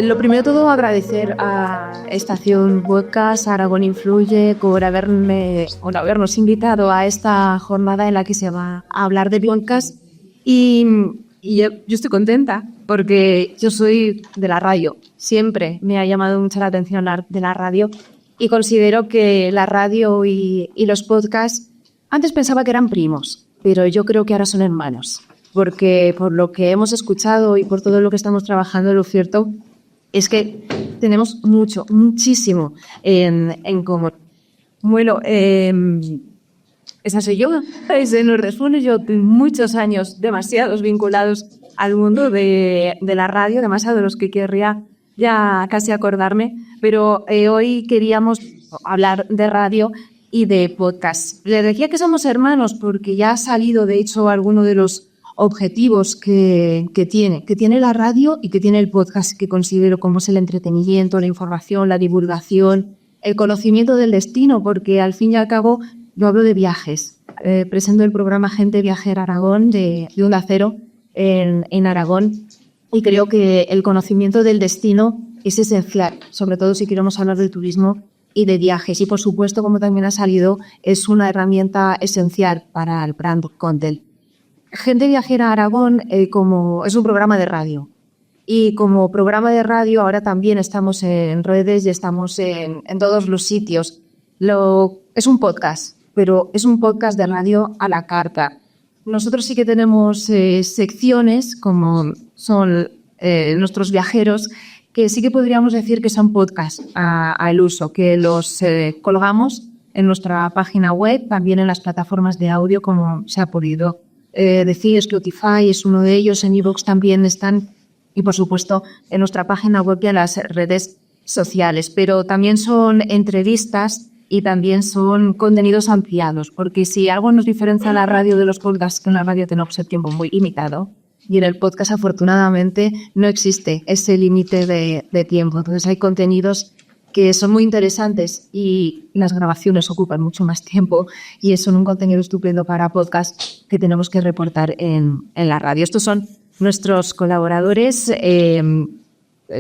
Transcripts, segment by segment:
Lo primero de todo, agradecer a Estación Podcast, a Aragón Influye, por habernos invitado a esta jornada en la que se va a hablar de podcast. Y yo estoy contenta porque yo soy de la radio. Siempre me ha llamado mucho la atención de la radio y considero que la radio y los podcasts, antes pensaba que eran primos, pero yo creo que ahora son hermanos. Porque por lo que hemos escuchado y por todo lo que estamos trabajando, lo cierto es que tenemos muchísimo en común. Bueno, esa soy yo, ese nos responde. Yo tengo muchos años, demasiados vinculados al mundo de la radio, demasiado de los que querría ya casi acordarme, pero hoy queríamos hablar de radio y de podcast. Les decía que somos hermanos porque ya ha salido, de hecho, alguno de los objetivos que tiene la radio y que tiene el podcast, que considero como es el entretenimiento, la información, la divulgación, el conocimiento del destino, porque al fin y al cabo yo hablo de viajes. Presento el programa Gente Viajera Aragón de Onda Cero en Aragón, y creo que el conocimiento del destino es esencial, sobre todo si queremos hablar de turismo y de viajes. Y por supuesto, como también ha salido, es una herramienta esencial para el brand content. Gente Viajera Aragón como es un programa de radio, y como programa de radio ahora también estamos en redes y estamos en todos los sitios. Es un podcast, pero es un podcast de radio a la carta. Nosotros sí que tenemos secciones como son nuestros viajeros, que sí que podríamos decir que son podcasts al uso, que los colgamos en nuestra página web, también en las plataformas de audio, como se ha podido decir. Spotify es uno de ellos, en iVoox también están, y por supuesto en nuestra página web y en las redes sociales. Pero también son entrevistas y también son contenidos ampliados, porque si algo nos diferencia la radio de los podcasts, que en la radio tenemos el tiempo muy limitado, y en el podcast afortunadamente no existe ese límite de tiempo. Entonces hay contenidos que son muy interesantes y las grabaciones ocupan mucho más tiempo, y son un contenido estupendo para podcast que tenemos que reportar en la radio. Estos son nuestros colaboradores.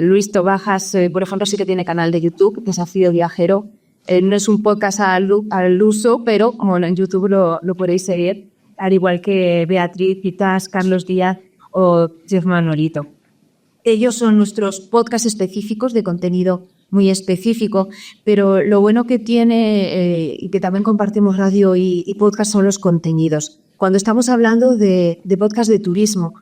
Luis Tobajas, por ejemplo, sí que tiene canal de YouTube, Desafío Viajero. No es un podcast al uso, pero bueno, en YouTube lo podéis seguir, al igual que Beatriz Pitas, Carlos Díaz o Jeff Manolito. Ellos son nuestros podcasts específicos, de contenido muy específico, pero lo bueno que tiene y que también compartimos radio y podcast son los contenidos. Cuando estamos hablando de podcast de turismo,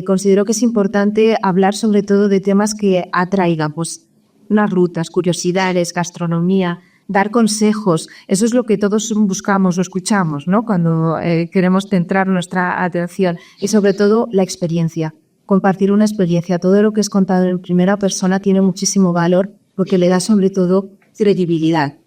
considero que es importante hablar sobre todo de temas que atraigan, pues unas rutas, curiosidades, gastronomía, dar consejos. Eso es lo que todos buscamos o escuchamos, ¿no? Cuando queremos centrar nuestra atención, y sobre todo la experiencia. Compartir una experiencia. Todo lo que es contado en primera persona tiene muchísimo valor, porque le da sobre todo credibilidad.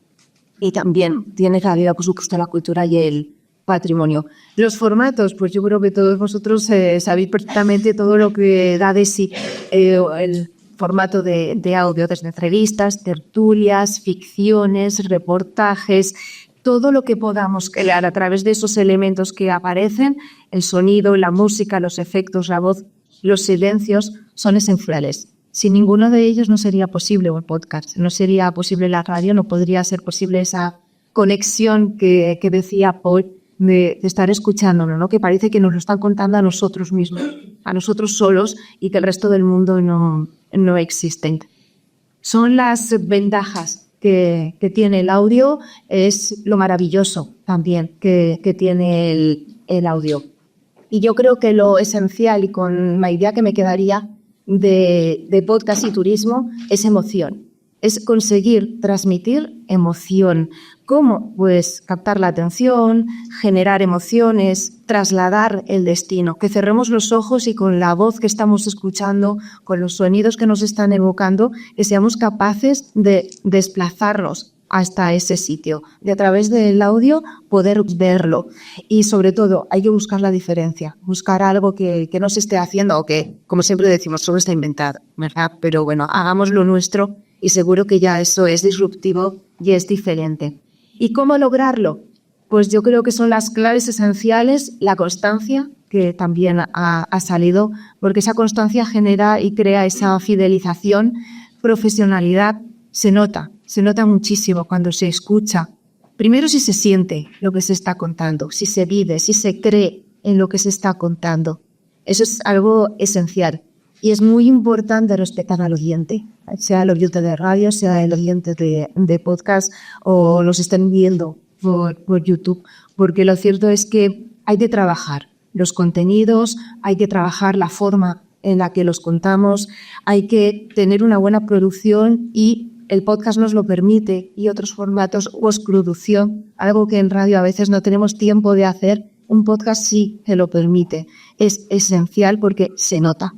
Y también tiene cabida, por supuesto, la cultura y el patrimonio. Los formatos, pues yo creo que todos vosotros sabéis perfectamente todo lo que da de sí el formato de audio, desde entrevistas, tertulias, ficciones, reportajes, todo lo que podamos crear a través de esos elementos que aparecen, el sonido, la música, los efectos, la voz, los silencios, son esenciales. Sin ninguno de ellos no sería posible un podcast, no sería posible la radio, no podría ser posible esa conexión que decía Paul, de estar escuchándolo, ¿no? Que parece que nos lo están contando a nosotros mismos, a nosotros solos, y que el resto del mundo no existe. Son las ventajas que tiene el audio, es lo maravilloso también que tiene el audio. Y yo creo que lo esencial, y con la idea que me quedaría de podcast y turismo, es emoción. Es conseguir transmitir emoción. ¿Cómo? Pues captar la atención, generar emociones, trasladar el destino. Que cerremos los ojos y con la voz que estamos escuchando, con los sonidos que nos están evocando, que seamos capaces de desplazarnos hasta ese sitio. Y a través del audio poder verlo. Y sobre todo hay que buscar la diferencia. Buscar algo que no se esté haciendo, o que, como siempre decimos, solo está inventado, ¿verdad? Pero bueno, hagamos lo nuestro y seguro que ya eso es disruptivo y es diferente. ¿Y cómo lograrlo? pues yo creo que son las claves esenciales, la constancia, que también ha salido, porque esa constancia genera y crea esa fidelización, profesionalidad, se nota muchísimo cuando se escucha. Primero, si se siente lo que se está contando, si se vive, si se cree en lo que se está contando. Eso es algo esencial. Y es muy importante respetar al oyente, sea el oyente de radio, sea el oyente de podcast o los estén viendo por YouTube, porque lo cierto es que hay que trabajar los contenidos, hay que trabajar la forma en la que los contamos, hay que tener una buena producción y el podcast nos lo permite, y otros formatos, postproducción, algo que en radio a veces no tenemos tiempo de hacer, un podcast sí se lo permite. Es esencial porque se nota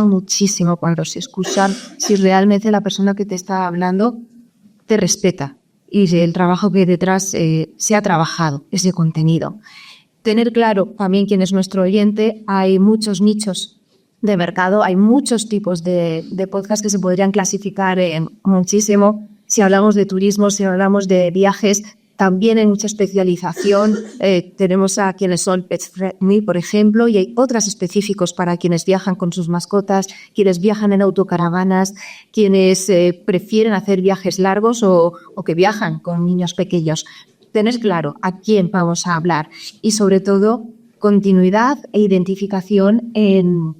muchísimo cuando se escuchan si realmente la persona que te está hablando te respeta y si el trabajo que hay detrás se ha trabajado, ese contenido. Tener claro también quién es nuestro oyente. Hay muchos nichos de mercado, hay muchos tipos de podcasts que se podrían clasificar muchísimo. Si hablamos de turismo, si hablamos de viajes, también hay mucha especialización. Tenemos a quienes son pet friendly, por ejemplo, y hay otras específicos para quienes viajan con sus mascotas, quienes viajan en autocaravanas, quienes prefieren hacer viajes largos o que viajan con niños pequeños. Tener claro a quién vamos a hablar y, sobre todo, continuidad e identificación en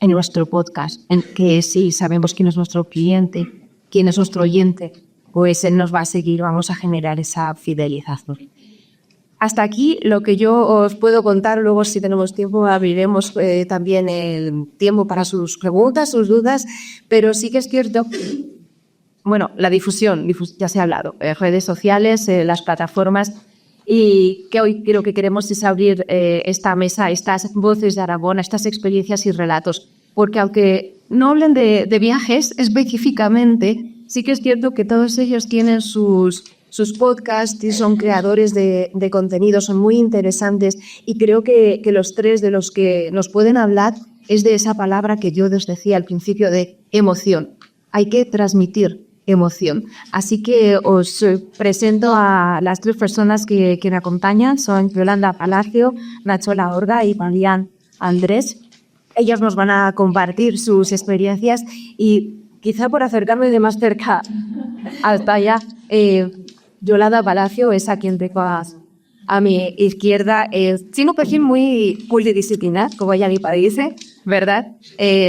nuestro podcast, en que si sabemos quién es nuestro cliente, quién es nuestro oyente, pues él nos va a seguir, vamos a generar esa fidelización. Hasta aquí lo que yo os puedo contar. Luego, si tenemos tiempo, abriremos también el tiempo para sus preguntas, sus dudas, pero sí que es cierto, bueno, la difusión ya se ha hablado, redes sociales, las plataformas, y que hoy creo que queremos es abrir esta mesa, estas voces de Aragón, estas experiencias y relatos, porque aunque no hablen de viajes específicamente, sí que es cierto que todos ellos tienen sus podcasts y son creadores de contenido, son muy interesantes, y creo que los tres de los que nos pueden hablar es de esa palabra que yo os decía al principio, de emoción. Hay que transmitir emoción. Así que os presento a las tres personas que me acompañan. Son Yolanda Palacio, Nacho Laorga y Marian Andrés. Ellos nos van a compartir sus experiencias y quizá por acercarme de más cerca hasta allá, Yolanda Palacio es a quien tengo a mi izquierda. Tiene un perfil muy multidisciplinar, como ella misma dice, ¿verdad?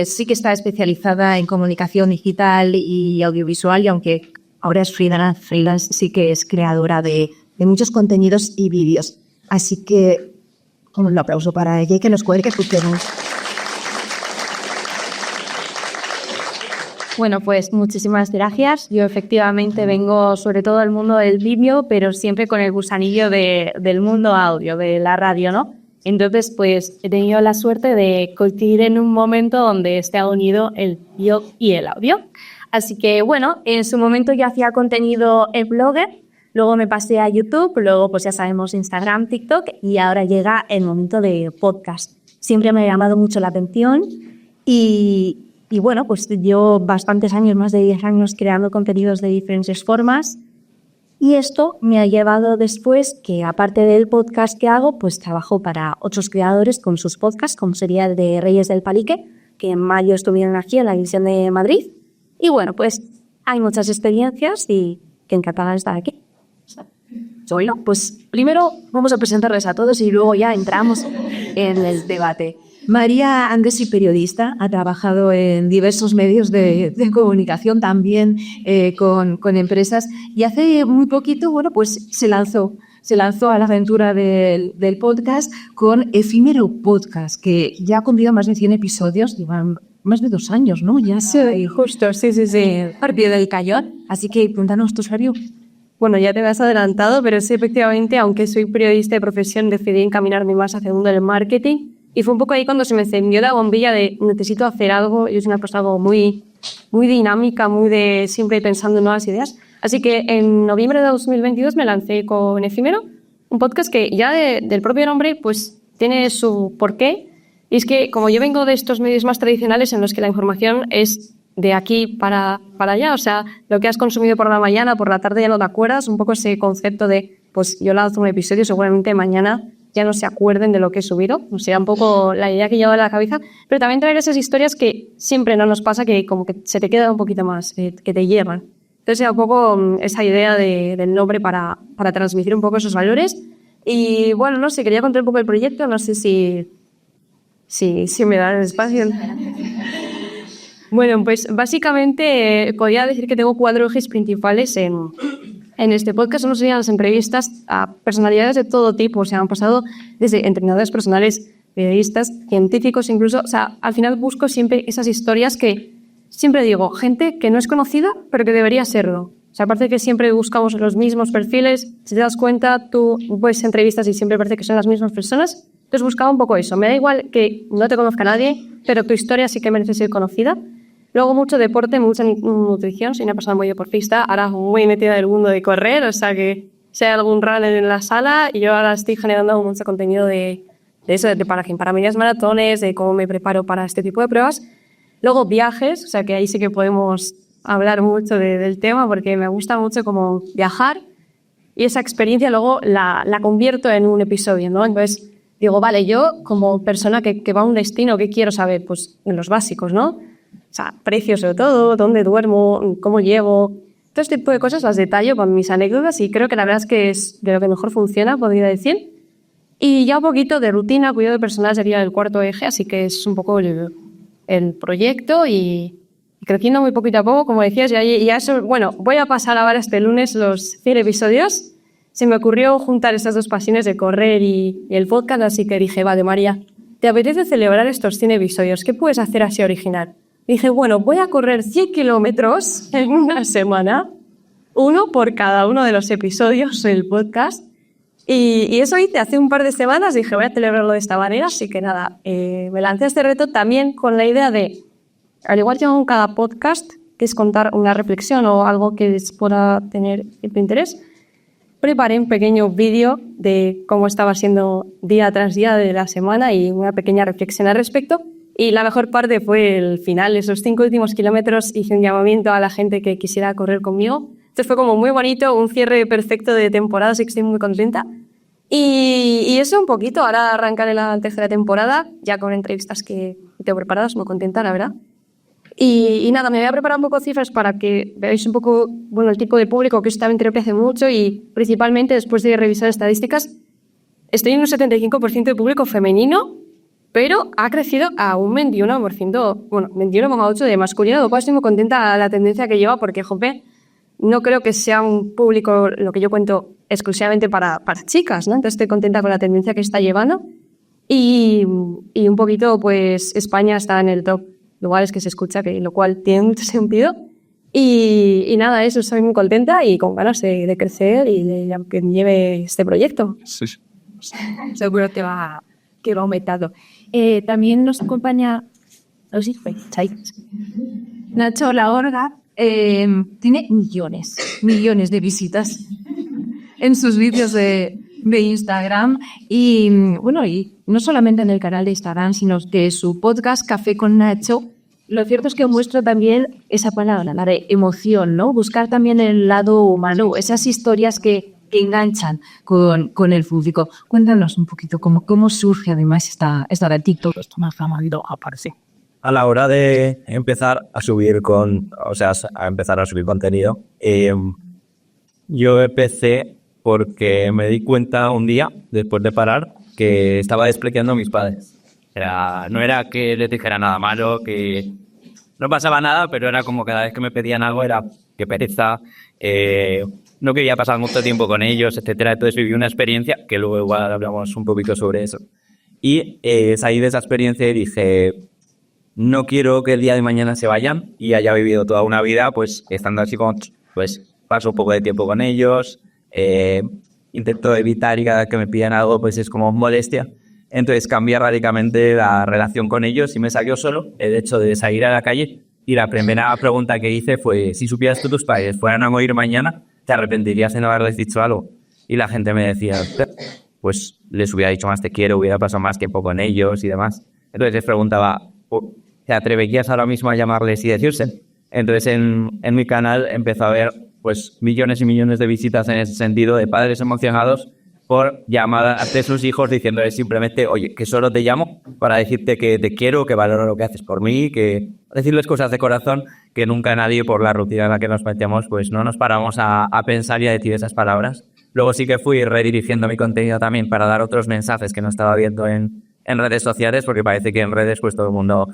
Sí que está especializada en comunicación digital y audiovisual, y aunque ahora es freelance, sí que es creadora de muchos contenidos y vídeos. Así que un aplauso para ella y que nos cuente, que escuchemos. Bueno, pues muchísimas gracias. Yo efectivamente vengo sobre todo del mundo del vídeo, pero siempre con el gusanillo del mundo audio, de la radio, ¿no? Entonces, pues he tenido la suerte de coincidir en un momento donde se ha unido el vídeo y el audio. Así que, bueno, en su momento yo hacía contenido en Blogger, luego me pasé a YouTube, luego pues ya sabemos Instagram, TikTok, y ahora llega el momento de podcast. Siempre me ha llamado mucho la atención y bueno, pues llevo bastantes años, más de 10 años, creando contenidos de diferentes formas. Y esto me ha llevado después que, aparte del podcast que hago, pues trabajo para otros creadores con sus podcasts, como sería el de Reyes del Palique, que en mayo estuvieron aquí en la edición de Madrid. Y bueno, pues hay muchas experiencias y que encantada de estar aquí. Bueno, pues primero vamos a presentarles a todos y luego ya entramos en el debate. María Andrés es periodista, ha trabajado en diversos medios de comunicación, también con empresas, y hace muy poquito, bueno, pues se lanzó a la aventura del podcast con Efímero Podcast, que ya ha cumplido más de 100 episodios, llevan más de 2 años, ¿no? Ya se justo, sí. Al pie del cañón. Así que cuéntanos tu usuario. Bueno, ya te me has adelantado, pero sí, efectivamente, aunque soy periodista de profesión, decidí encaminarme más hacia el mundo del marketing. Y fue un poco ahí cuando se me encendió la bombilla de necesito hacer algo. Yo soy una persona muy dinámica, muy de siempre pensando en nuevas ideas. Así que en noviembre de 2022 me lancé con Efímero, un podcast que ya del propio nombre pues tiene su porqué. Y es que como yo vengo de estos medios más tradicionales en los que la información es de aquí para allá, o sea, lo que has consumido por la mañana, por la tarde ya no te acuerdas, un poco ese concepto de pues yo lanzo un episodio, seguramente mañana ya no se acuerden de lo que he subido. O sea, un poco la idea que llevo en la cabeza. Pero también traer esas historias que siempre no nos pasa, que como que se te queda un poquito más, que te llevan. Entonces era un poco esa idea del nombre para transmitir un poco esos valores. Y bueno, no sé, quería contar un poco el proyecto, no sé si me dan el espacio. Bueno, pues básicamente podría decir que tengo 4 ejes principales en este podcast. Uno serían las entrevistas a personalidades de todo tipo, o sea, han pasado desde entrenadores personales, periodistas, científicos incluso. O sea, al final busco siempre esas historias que siempre digo, gente que no es conocida, pero que debería serlo. O sea, aparte que siempre buscamos los mismos perfiles, si te das cuenta, tú ves entrevistas y siempre parece que son las mismas personas. Entonces buscaba un poco eso. Me da igual que no te conozca nadie, pero tu historia sí que merece ser conocida. Luego mucho deporte, mucha nutrición. Soy una persona muy deportista, ahora muy metida en el mundo de correr, o sea que si hay algún runner en la sala, y yo ahora estoy generando mucho contenido de eso, para medias maratones, de cómo me preparo para este tipo de pruebas. Luego viajes, o sea que ahí sí que podemos hablar mucho del tema, porque me gusta mucho como viajar, y esa experiencia luego la convierto en un episodio, ¿no? Entonces digo, vale, yo como persona que va a un destino, ¿qué quiero saber? Pues en los básicos, ¿no? O sea, precios sobre todo, dónde duermo, cómo llego, todo este tipo de cosas las detallo con mis anécdotas, y creo que la verdad es que es de lo que mejor funciona, podría decir. Y ya un poquito de rutina, cuidado personal sería el 4 eje, así que es un poco el proyecto, y creciendo muy poquito a poco, como decías, y eso, bueno, voy a pasar ahora este lunes los 100 episodios. Se me ocurrió juntar estas 2 pasiones de correr y el podcast, así que dije, vale, María, ¿te apetece celebrar estos 100 episodios? ¿Qué puedes hacer así original? Dije, bueno, voy a correr 100 kilómetros en una semana, 1 por cada uno de los episodios del podcast. Y eso hice hace un par de semanas. Dije, voy a celebrarlo de esta manera. Así que nada, me lancé a este reto también con la idea de, al igual que en cada podcast, que es contar una reflexión o algo que les pueda tener interés, preparé un pequeño vídeo de cómo estaba siendo día tras día de la semana y una pequeña reflexión al respecto. Y la mejor parte fue el final, esos 5 últimos kilómetros. Hice un llamamiento a la gente que quisiera correr conmigo. Entonces fue como muy bonito, un cierre perfecto de temporada, así que estoy muy contenta. Y eso un poquito, ahora arrancaré la 3ª temporada, ya con entrevistas que tengo preparadas, muy contenta, la verdad. Y nada, me voy a preparar un poco cifras para que veáis un poco, bueno, el tipo de público, que eso también creo que hace mucho, y principalmente después de revisar estadísticas, estoy en un 75% de público femenino, pero ha crecido a un 21%, bueno, 21,8% de masculino, lo cual estoy muy contenta de la tendencia que lleva, porque, jope, no creo que sea un público, lo que yo cuento, exclusivamente para chicas, ¿no? Entonces estoy contenta con la tendencia que está llevando, y un poquito, pues, España está en el top lugares que se escucha, lo cual tiene mucho sentido. Y nada, eso, estoy muy contenta y con ganas de crecer y de que me lleve este proyecto. Sí. Seguro que va aumentando. También nos acompaña Nacho Laorga. Tiene millones de visitas en sus vídeos de Instagram, y bueno, y no solamente en el canal de Instagram, sino que su podcast Café con Nacho, lo cierto es que muestra también esa palabra, la de emoción, ¿no? Buscar también el lado humano, esas historias que enganchan con el público. Cuéntanos un poquito cómo surge además esta de TikTok. Esto más rápido aparece. A la hora de empezar a subir contenido, yo empecé porque me di cuenta un día, después de parar, que estaba desplegando a mis padres. No era que les dijera nada malo, que no pasaba nada, pero era como cada vez que me pedían algo era que pereza, no quería pasar mucho tiempo con ellos, etcétera. Entonces viví una experiencia, que luego igual hablamos un poquito sobre eso. Y salí de esa experiencia y dije, no quiero que el día de mañana se vayan y haya vivido toda una vida pues estando así como, pues paso un poco de tiempo con ellos, intento evitar, y cada vez que me piden algo pues es como molestia. Entonces cambié radicalmente la relación con ellos y me salió solo el hecho de salir a la calle, y la primera pregunta que hice fue, si supieras que tus padres fueran a morir mañana, ¿te arrepentirías de no haberles dicho algo? Y la gente me decía, pues les hubiera dicho más te quiero, hubiera pasado más tiempo con ellos y demás. Entonces les preguntaba, ¿te atreverías ahora mismo a llamarles y decirse? Entonces en mi canal empezó a haber pues millones y millones de visitas en ese sentido, de padres emocionados por llamadas de sus hijos diciéndoles simplemente, oye, que solo te llamo para decirte que te quiero, que valoro lo que haces por mí, que decirles cosas de corazón que nunca nadie, por la rutina en la que nos metemos, pues no nos paramos a pensar y a decir esas palabras. Luego sí que fui redirigiendo mi contenido también para dar otros mensajes que no estaba viendo en redes sociales, porque parece que en redes pues todo el mundo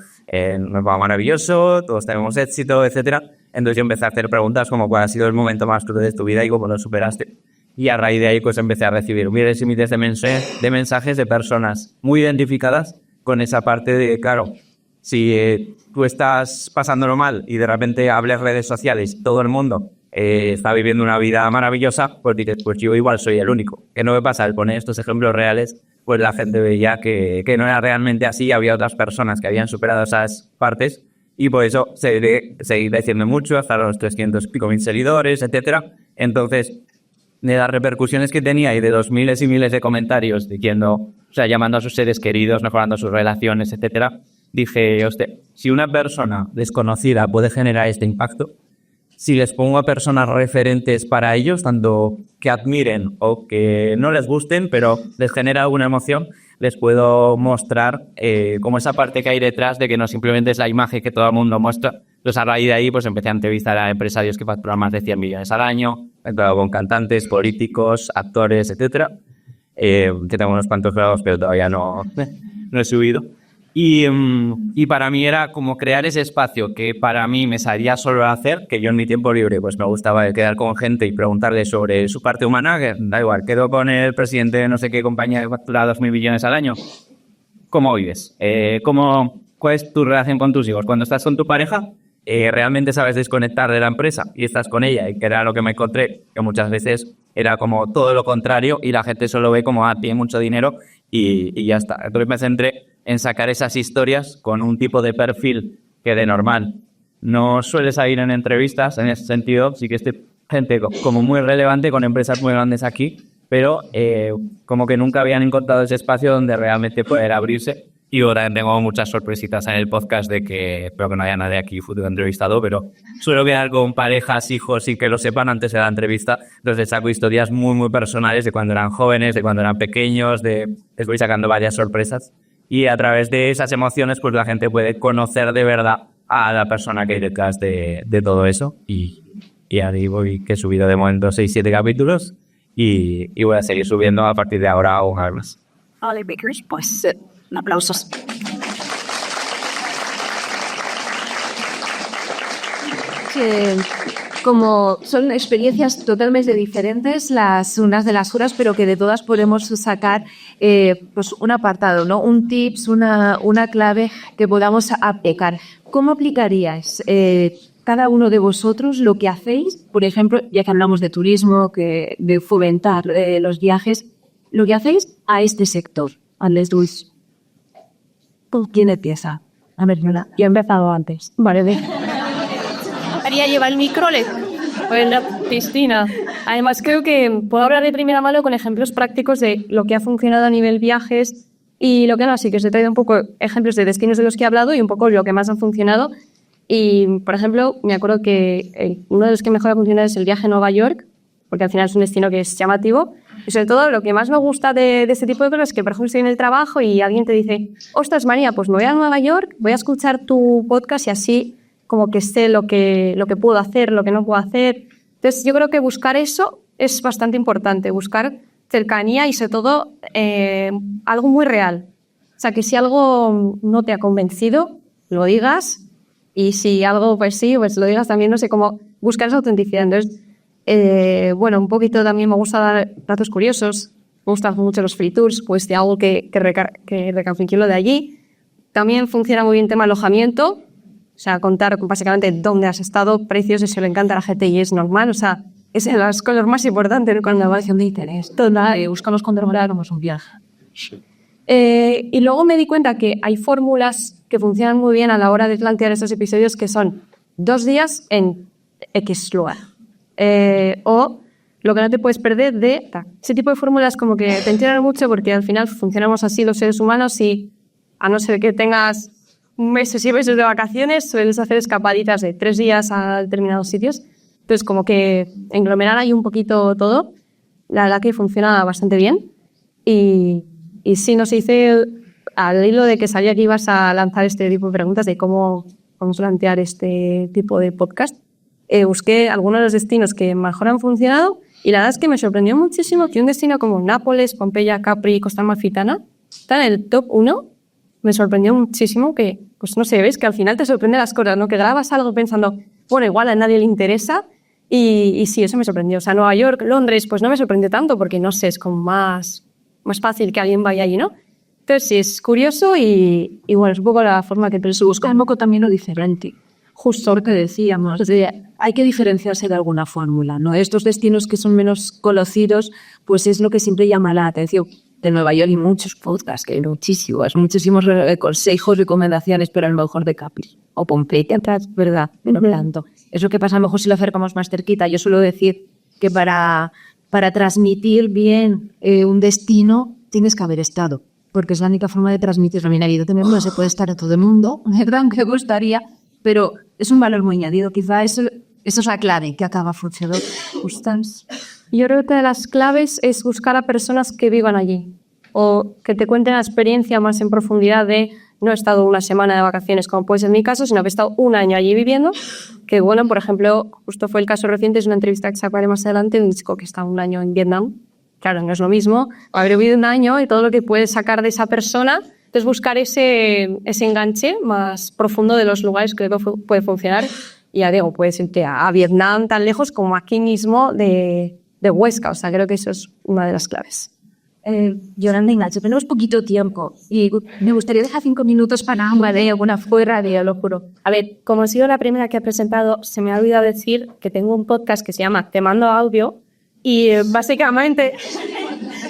nos va maravilloso, todos tenemos éxito, etcétera. Entonces yo empecé a hacer preguntas como cuál ha sido el momento más crudo de tu vida y cómo lo superaste. Y a raíz de ahí pues empecé a recibir miles y miles de mensajes de personas muy identificadas con esa parte de, claro, si tú estás pasándolo mal y de repente hables redes sociales y todo el mundo está viviendo una vida maravillosa, pues dices, pues yo igual soy el único. ¿Qué no me pasa? Al poner estos ejemplos reales, pues la gente veía que no era realmente así, había otras personas que habían superado esas partes y por eso seguí creciendo mucho hasta los 300 y pico mil seguidores, etcétera. Entonces, de las repercusiones que tenía y de los miles y miles de comentarios diciendo, o sea, llamando a sus seres queridos, mejorando sus relaciones, etcétera, dije, hostia, si una persona desconocida puede generar este impacto, si les pongo a personas referentes para ellos, tanto que admiren o que no les gusten, pero les genera alguna emoción, les puedo mostrar como esa parte que hay detrás de que no simplemente es la imagen que todo el mundo muestra. Entonces, a raíz de ahí, pues empecé a entrevistar a empresarios que facturan más de 100 millones al año, con cantantes, políticos, actores, etcétera. Que tengo unos cuantos grados, pero todavía no he subido. Y para mí era como crear ese espacio que para mí me salía solo a hacer, que yo en mi tiempo libre pues me gustaba quedar con gente y preguntarle sobre su parte humana, que da igual, quedo con el presidente de no sé qué compañía que factura 2.000 millones al año. ¿Cómo vives? ¿Cuál es tu relación con tus hijos? Cuando estás con tu pareja, realmente sabes desconectar de la empresa y estás con ella, y que era lo que me encontré, que muchas veces era como todo lo contrario y la gente solo ve como, tiene mucho dinero y ya está. Entonces me centré en sacar esas historias con un tipo de perfil que de normal no suele salir en entrevistas. En ese sentido, sí que estoy gente como muy relevante con empresas muy grandes aquí, pero como que nunca habían encontrado ese espacio donde realmente poder abrirse. Y ahora tengo muchas sorpresitas en el podcast de que espero que no haya nadie aquí futuro entrevistado, pero suelo quedar con parejas, hijos y que lo sepan antes de la entrevista. Entonces saco historias muy, muy personales de cuando eran jóvenes, de cuando eran pequeños, les voy sacando varias sorpresas. Y a través de esas emociones, pues la gente puede conocer de verdad a la persona que hay detrás de todo eso. Y ahí voy, que he subido de momento 6-7 capítulos y voy a seguir subiendo a partir de ahora aún más. Vale, Bakers, pues aplausos. Como son experiencias totalmente diferentes las unas de las otras, pero que de todas podemos sacar pues un apartado, ¿no? Un tips, una clave que podamos aplicar. ¿Cómo aplicaríais cada uno de vosotros lo que hacéis? Por ejemplo, ya que hablamos de turismo, de fomentar los viajes, lo que hacéis a este sector. Andrés Luis, ¿quién empieza? A ver, yo he empezado antes. Vale, ve. María lleva el micro, bueno, Cristina. Además, creo que puedo hablar de primera mano con ejemplos prácticos de lo que ha funcionado a nivel viajes y lo que no. Así que os he traído un poco ejemplos de destinos de los que he hablado y un poco lo que más han funcionado. Y, por ejemplo, me acuerdo que uno de los que mejor ha funcionado es el viaje a Nueva York, porque al final es un destino que es llamativo. Y sobre todo, lo que más me gusta de este tipo de cosas es que, por ejemplo, estoy en el trabajo y alguien te dice, ostras, María, pues me voy a Nueva York, voy a escuchar tu podcast y así como que sé lo que puedo hacer, lo que no puedo hacer. Entonces, yo creo que buscar eso es bastante importante, buscar cercanía y, sobre todo, algo muy real. O sea, que si algo no te ha convencido, lo digas, y si algo, pues sí, pues lo digas también, no sé, cómo buscar esa autenticidad. Entonces, bueno, un poquito también me gusta dar datos curiosos, me gustan mucho los free tours, pues de algo que recalculo de allí. También funciona muy bien el tema alojamiento, o sea, contar básicamente dónde has estado, precios, eso le encanta a la gente y es normal, o sea, es de las cosas más importantes cuando evaluación de interés. Buscamos controlar como es un viaje. Y luego me di cuenta que hay fórmulas que funcionan muy bien a la hora de plantear estos episodios, que son 2 días en X lugar. O lo que no te puedes perder de... Ese tipo de fórmulas como que te entienden mucho porque al final funcionamos así los seres humanos y a no ser que tengas meses y meses de vacaciones, sueles hacer escapaditas de 3 días a determinados sitios. Entonces, como que englomerar ahí un poquito todo, la verdad que funciona bastante bien. Y sí, nos hice al hilo de que sabía que ibas a lanzar este tipo de preguntas de cómo vamos a plantear este tipo de podcast. Busqué algunos de los destinos que mejor han funcionado y la verdad es que me sorprendió muchísimo que un destino como Nápoles, Pompeya, Capri y Costa Amalfitana está en el top 1. Me sorprendió muchísimo que, pues no sé, ves que al final te sorprenden las cosas, ¿no? Que grabas algo pensando, bueno, igual a nadie le interesa y sí, eso me sorprendió. O sea, Nueva York, Londres, pues no me sorprendió tanto porque, no sé, es como más fácil que alguien vaya allí, ¿no? Entonces sí, es curioso y bueno, es un poco la forma que... Pero se busca un poco también lo diferente. Justo lo que decíamos, hay que diferenciarse de alguna fórmula, ¿no? Estos destinos que son menos conocidos, pues es lo que siempre llama la atención. De Nueva York hay muchos podcasts, que hay muchísimos consejos, recomendaciones, pero a lo mejor de Capri o Pompeya, ¿verdad? Pero tanto. Eso que pasa a lo mejor si lo acercamos más cerquita. Yo suelo decir que para transmitir bien un destino tienes que haber estado, porque es la única forma de transmitirlo. También evidentemente no se puede estar a todo el mundo, ¿verdad? Aunque gustaría, pero es un valor muy añadido. Quizá eso es la clave que acaba funcionando. Yo creo que una de las claves es buscar a personas que vivan allí o que te cuenten la experiencia más en profundidad de no he estado una semana de vacaciones, como puede ser mi caso, sino que he estado un año allí viviendo. Que bueno, por ejemplo, justo fue el caso reciente, es una entrevista que sacaré más adelante de un chico que está un año en Vietnam. Claro, no es lo mismo haber vivido un año y todo lo que puedes sacar de esa persona. Entonces, buscar ese enganche más profundo de los lugares que puede funcionar. Y ya digo, puedes irte a Vietnam tan lejos como aquí mismo de Huesca. O sea, creo que eso es una de las claves. Yolanda, Ignacio, tenemos poquito tiempo y me gustaría dejar 5 minutos para alguna fuera de, lo juro. A ver, como he sido la primera que ha presentado, se me ha olvidado decir que tengo un podcast que se llama Te Mando Audio y básicamente...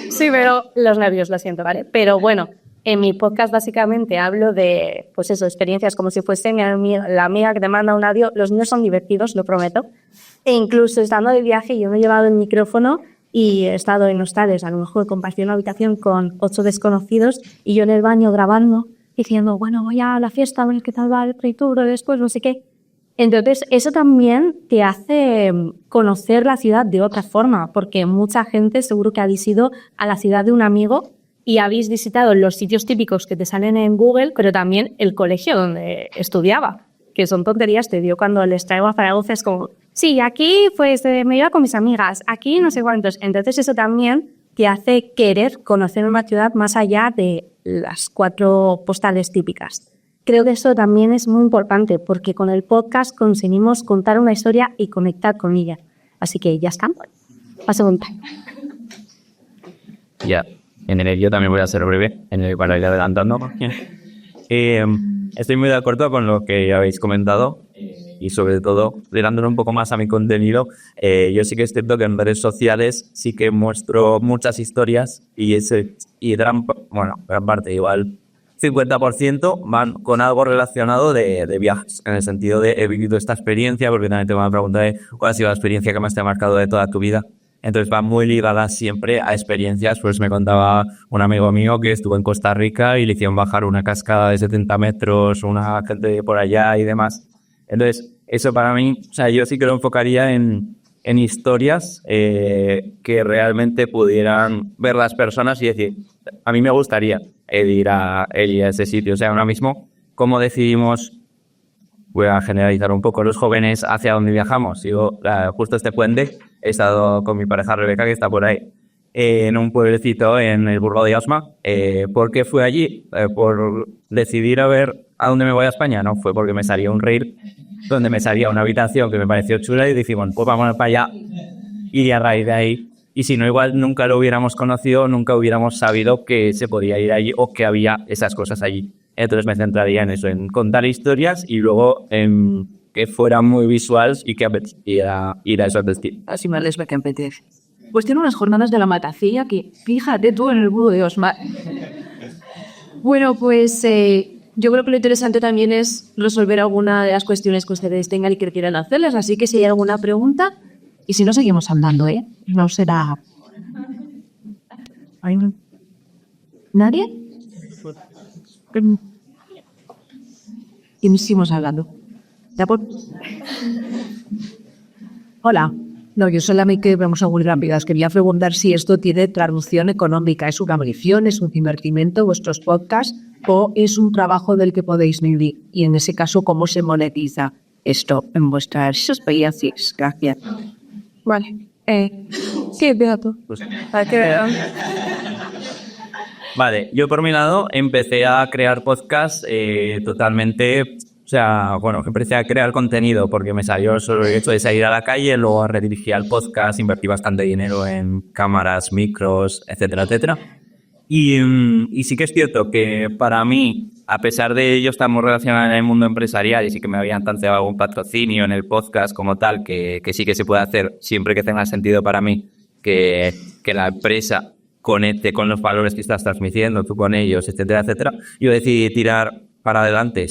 Sí, pero los nervios, lo siento, ¿vale? Pero bueno, en mi podcast básicamente hablo de, pues eso, experiencias como si fuese la amiga que te manda un audio. Los niños son divertidos, lo prometo. E incluso estando de viaje, yo me he llevado el micrófono y he estado en hostales, a lo mejor compartiendo una habitación con 8 desconocidos y yo en el baño grabando, diciendo, bueno, voy a la fiesta, a ver qué tal va el pre-tour, después no sé qué. Entonces, eso también te hace conocer la ciudad de otra forma, porque mucha gente seguro que habéis ido a la ciudad de un amigo y habéis visitado los sitios típicos que te salen en Google, pero también el colegio donde estudiaba, que son tonterías. Yo cuando les traigo a Zaragoza es como, sí, aquí pues me iba con mis amigas, aquí no sé cuántos. Entonces eso también te hace querer conocer una ciudad más allá de las 4 postales típicas. Creo que eso también es muy importante porque con el podcast conseguimos contar una historia y conectar con ella. Así que ya está. Paso con tal. Ya, yo también voy a ser breve para ir adelantando. Estoy muy de acuerdo con lo que habéis comentado y sobre todo, dándole un poco más a mi contenido, yo sí que es cierto que en redes sociales sí que muestro muchas historias y gran parte, igual 50% van con algo relacionado de viajes, en el sentido de he vivido esta experiencia, porque también te van a preguntar de cuál ha sido la experiencia que más te ha marcado de toda tu vida. Entonces va muy ligada siempre a experiencias. Pues me contaba un amigo mío que estuvo en Costa Rica y le hicieron bajar una cascada de 70 metros, una gente de por allá y demás. Entonces, eso para mí, o sea, yo sí que lo enfocaría en historias que realmente pudieran ver las personas y decir, a mí me gustaría ir a ese sitio. O sea, ahora mismo, ¿cómo decidimos? Voy a generalizar un poco los jóvenes hacia dónde viajamos. Yo, justo este puente, he estado con mi pareja Rebeca, que está por ahí, en un pueblecito en el Burgo de Osma. ¿Por qué fui allí? Por decidir a ver a dónde me voy a España. No, fue porque me salía un reel donde me salía una habitación que me pareció chula y decimos, pues vamos para allá. Y a raíz de ahí, y si no, igual nunca lo hubiéramos conocido, nunca hubiéramos sabido que se podía ir allí o que había esas cosas allí. Entonces me centraría en eso, en contar historias y luego en que fueran muy visuales y que apeteciera ir a esos destinos. Así me les ve que apetece. Pues tiene unas jornadas de la matacilla que, fíjate tú, en el Burgo de Osma. Bueno, pues yo creo que lo interesante también es resolver alguna de las cuestiones que ustedes tengan y que quieran hacerles. Así que si hay alguna pregunta, y si no, seguimos hablando, ¿eh? No será... ¿Nadie? Y seguimos hablando. ¿De acuerdo? Hola. No, yo solamente vamos a muy rápidas. Quería preguntar si esto tiene traducción económica. ¿Es una ambición, es un invertimento vuestros podcasts o es un trabajo del que podéis vivir? Y en ese caso, ¿cómo se monetiza esto en vuestras experiencias? Gracias. Vale. Sí, Beato. Para que vean. Vale, yo por mi lado empecé a crear podcasts totalmente, o sea, bueno, empecé a crear contenido porque me salió solo el hecho de salir a la calle, luego redirigí al podcast, invertí bastante dinero en cámaras, micros, etcétera, etcétera. Y sí que es cierto que para mí, a pesar de ello, estamos relacionados en el mundo empresarial y sí que me habían planteado algún patrocinio en el podcast como tal, que sí que se puede hacer siempre que tenga sentido para mí, que la empresa conecte con los valores que estás transmitiendo, tú con ellos, etcétera, etcétera. Yo decidí tirar para adelante,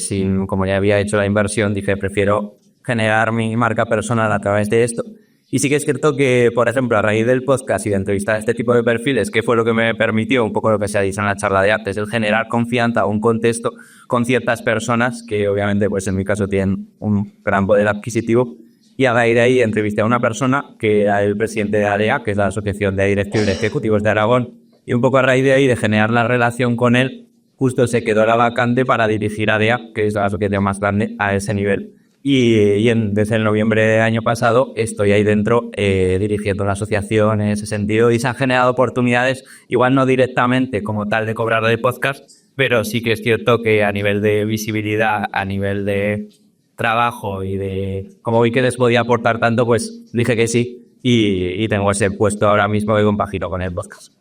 como ya había hecho la inversión, dije, prefiero generar mi marca personal a través de esto. Y sí que es cierto que, por ejemplo, a raíz del podcast y de entrevistar a este tipo de perfiles, que fue lo que me permitió, un poco lo que se ha dicho en la charla de antes, el generar confianza o un contexto con ciertas personas que obviamente, pues en mi caso, tienen un gran poder adquisitivo. Y a raíz de ahí entrevisté a una persona que era el presidente de ADEA, que es la Asociación de Directivos Ejecutivos de Aragón, y un poco a raíz de ahí, de generar la relación con él, justo se quedó la vacante para dirigir ADEA, que es la asociación más grande a ese nivel. Desde el noviembre del año pasado estoy ahí dentro dirigiendo la asociación en ese sentido y se han generado oportunidades, igual no directamente como tal de cobrar de podcast, pero sí que es cierto que a nivel de visibilidad, a nivel de trabajo y de como vi que les podía aportar tanto, pues dije que sí y tengo ese puesto ahora mismo que compagino con el podcast.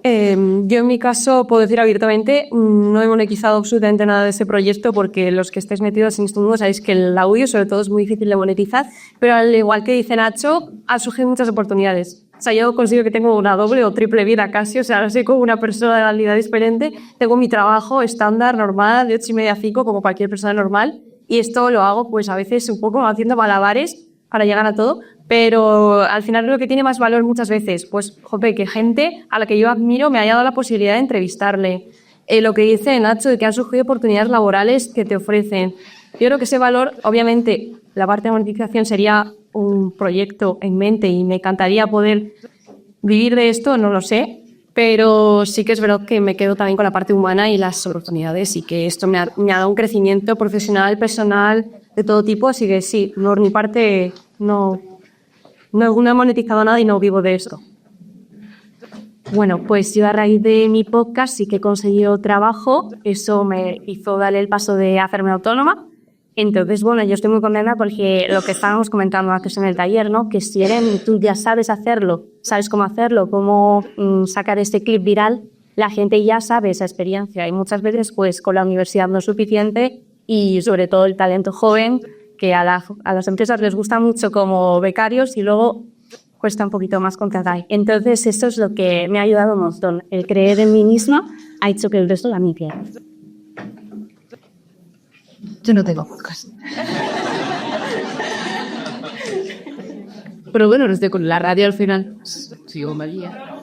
Yo en mi caso puedo decir abiertamente, no he monetizado absolutamente nada de ese proyecto porque los que estáis metidos en este mundo sabéis que el audio sobre todo es muy difícil de monetizar, pero al igual que dice Nacho, han surgido muchas oportunidades. O sea, yo consigo que tengo una doble o triple vida casi, o sea, ahora soy como una persona de realidad diferente, tengo mi trabajo estándar, normal, de 8:30 a 5 como cualquier persona normal, y esto lo hago pues a veces un poco haciendo malabares para llegar a todo, pero al final lo que tiene más valor muchas veces, pues, jope, que gente a la que yo admiro me haya dado la posibilidad de entrevistarle. Lo que dice Nacho, de que han surgido oportunidades laborales que te ofrecen. Yo creo que ese valor, obviamente, la parte de monetización sería un proyecto en mente y me encantaría poder vivir de esto, no lo sé, pero sí que es verdad que me quedo también con la parte humana y las oportunidades y que esto me ha dado un crecimiento profesional, personal, de todo tipo, así que sí, por mi parte no he monetizado nada y no vivo de esto. Bueno, pues yo a raíz de mi podcast sí que he conseguido trabajo, eso me hizo darle el paso de hacerme autónoma. Entonces, bueno, yo estoy muy contenta porque lo que estábamos comentando antes en el taller, ¿no? Que si tú ya sabes hacerlo, sabes cómo hacerlo, cómo sacar este clip viral, la gente ya sabe esa experiencia y muchas veces pues con la universidad no es suficiente y sobre todo el talento joven que a las empresas les gusta mucho como becarios y luego cuesta un poquito más contratar. Entonces, eso es lo que me ha ayudado un montón. El creer en mí misma ha hecho que el resto también quiera. Yo no tengo podcast. Pero bueno, no estoy con la radio al final. Sigo María.